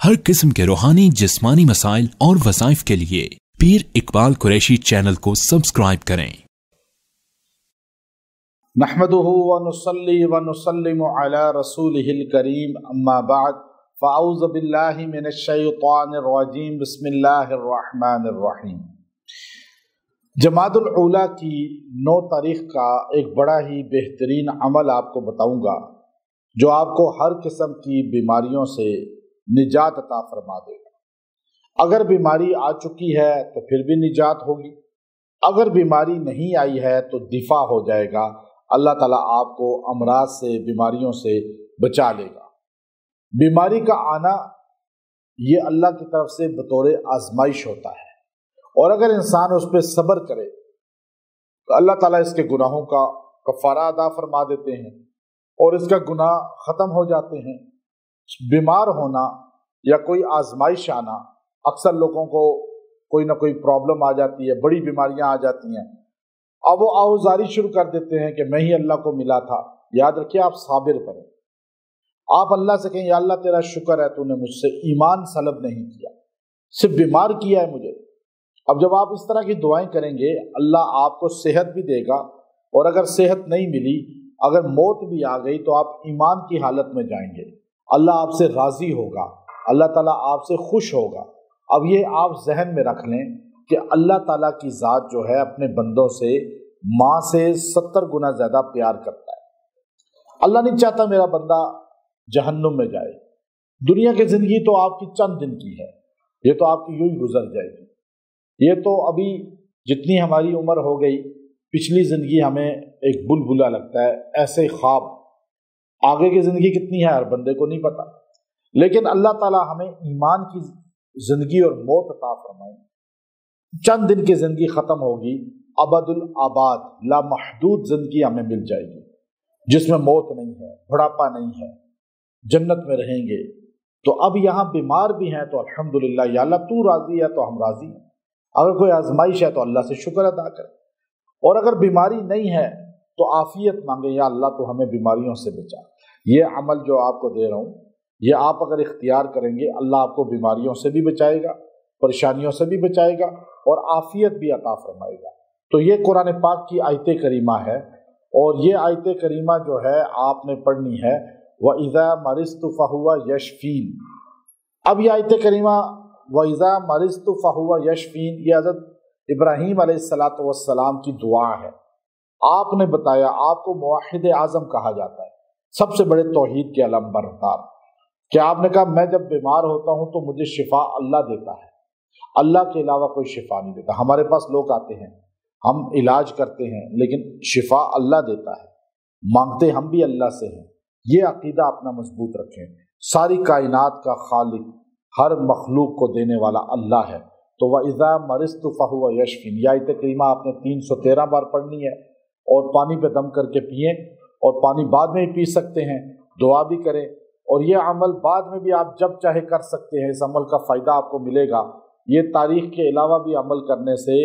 हर किस्म के रूहानी जिस्मानी मसाइल और वज़ाइफ के लिए पीर इकबाल कुरैशी चैनल को सब्सक्राइब करें। नहमदुहु व नुसल्ली व नुसल्लिमु अला रसूलिहिल करीम अम्मा बाद फ़अऊज़ु बिल्लाहि मिनश शैतानिर रजीम बिस्मिल्लाहिर रहमानिर रहीम। जमादुल ऊला की 9 तारीख का एक बड़ा ही बेहतरीन अमल आपको बताऊंगा जो आपको हर किस्म की बीमारियों से निजात अता फरमा देगा। अगर बीमारी आ चुकी है तो फिर भी निजात होगी, अगर बीमारी नहीं आई है तो दिफा हो जाएगा। अल्लाह ताला आपको अमराज से, बीमारियों से बचा लेगा। बीमारी का आना ये अल्लाह की तरफ से बतौर आजमाइश होता है, और अगर इंसान उस पर सब्र करे तो अल्लाह ताला इसके गुनाहों का कफ़ारा अदा फरमा देते हैं और इसका गुनाह ख़त्म हो जाते हैं। बीमार होना या कोई आजमाइश आना, अक्सर लोगों को कोई ना कोई प्रॉब्लम आ जाती है, बड़ी बीमारियां आ जाती हैं। अब वो आउज़ारी शुरू कर देते हैं कि मैं ही अल्लाह को मिला था। याद रखिए, आप साबिर करें, आप अल्लाह से कहें या अल्लाह तेरा शुक्र है तूने मुझसे ईमान सलब नहीं किया, सिर्फ बीमार किया है मुझे। अब जब आप इस तरह की दुआएं करेंगे अल्लाह आपको सेहत भी देगा, और अगर सेहत नहीं मिली, अगर मौत भी आ गई तो आप ईमान की हालत में जाएंगे। अल्लाह आपसे राज़ी होगा, अल्लाह ताला आपसे खुश होगा। अब ये आप जहन में रख लें कि अल्लाह ताला की ज़ात जो है अपने बंदों से माँ से 70 गुना ज़्यादा प्यार करता है। अल्लाह नहीं चाहता मेरा बंदा जहन्नुम में जाए। दुनिया की ज़िंदगी तो आपकी चंद दिन की है, ये तो आपकी यूं ही गुजर जाएगी। ये तो अभी जितनी हमारी उम्र हो गई, पिछली ज़िंदगी हमें एक बुलबुला लगता है, ऐसे ख्वाब। आगे की ज़िंदगी कितनी है हर बंदे को नहीं पता, लेकिन अल्लाह ताला हमें ईमान की ज़िंदगी और मौत अता फरमाए। चंद दिन की ज़िंदगी ख़त्म होगी, अबदुल आबाद लामहदूद ज़िंदगी हमें मिल जाएगी जिसमें मौत नहीं है, बुढ़ापा नहीं है, जन्नत में रहेंगे। तो अब यहाँ बीमार भी हैं तो अल्हम्दुलिल्लाह, या अल्लाह तू राज़ी है तो हम राज़ी हैं। अगर कोई आजमाइश है तो अल्लाह से शुक्र अदा करें, और अगर बीमारी नहीं है तो आफियत मांगे, या अल्लाह तो हमें बीमारियों से बचा। ये अमल जो आपको दे रहा हूँ, ये आप अगर इख्तियार करेंगे अल्लाह आपको बीमारियों से भी बचाएगा, परेशानियों से भी बचाएगा और आफियत भी अता फरमाएगा। तो ये कुरान पाक की आयत करीमा है, और ये आयत करीमा जो है आपने पढ़नी है, व इज़ा मरिस्तु फहुवा यशफीन। अब ये आयत करीमा व इज़ा मरिस्तु फहुवा यशफीन, ये हज़रत इब्राहीम अलैहिस्सलातु वस्सलाम की दुआ है। आपने बताया आपको मुवाहिद आज़म कहा जाता है, सबसे बड़े तौहीद के अलम बरदार। कि आपने कहा मैं जब बीमार होता हूं तो मुझे शिफा अल्लाह देता है, अल्लाह के अलावा कोई शिफा नहीं देता। हमारे पास लोग आते हैं, हम इलाज करते हैं, लेकिन शिफा अल्लाह देता है, मांगते हम भी अल्लाह से हैं। ये अकीदा अपना मजबूत रखें। सारी कायनात का खालिक, हर मखलूक को देने वाला अल्लाह है। तो वह इज़ा मरिस्तु फहुवा यशफीन, यह आयत करीमा आपने 313 बार पढ़नी है, और पानी पे दम करके पिए, और पानी बाद में भी पी सकते हैं, दुआ भी करें, और यह अमल बाद में भी आप जब चाहे कर सकते हैं। इस अमल का फ़ायदा आपको मिलेगा। ये तारीख़ के अलावा भी अमल करने से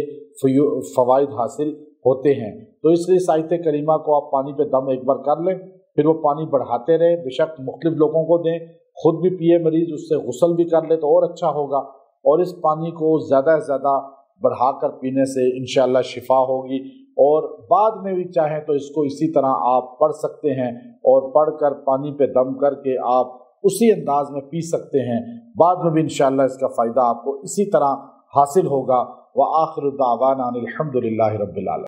फ़वाइद हासिल होते हैं। तो इसलिए इस आयत करीमा को आप पानी पे दम एक बार कर लें, फिर वो पानी बढ़ाते रहें, बेशक मुख्तलिफ लोगों को दें, खुद भी पिए मरीज़, उससे गुस्ल भी कर ले तो और अच्छा होगा। और इस पानी को ज़्यादा से ज़्यादा बढ़ाकर पीने से इंशाअल्लाह शिफा होगी। और बाद में भी चाहें तो इसको इसी तरह आप पढ़ सकते हैं, और पढ़कर पानी पे दम करके आप उसी अंदाज में पी सकते हैं। बाद में भी इंशाअल्लाह इसका फ़ायदा आपको इसी तरह हासिल होगा। व आखिरु दावाना अनिल हम्दुलिल्लाहि रब्बिल आलमीन।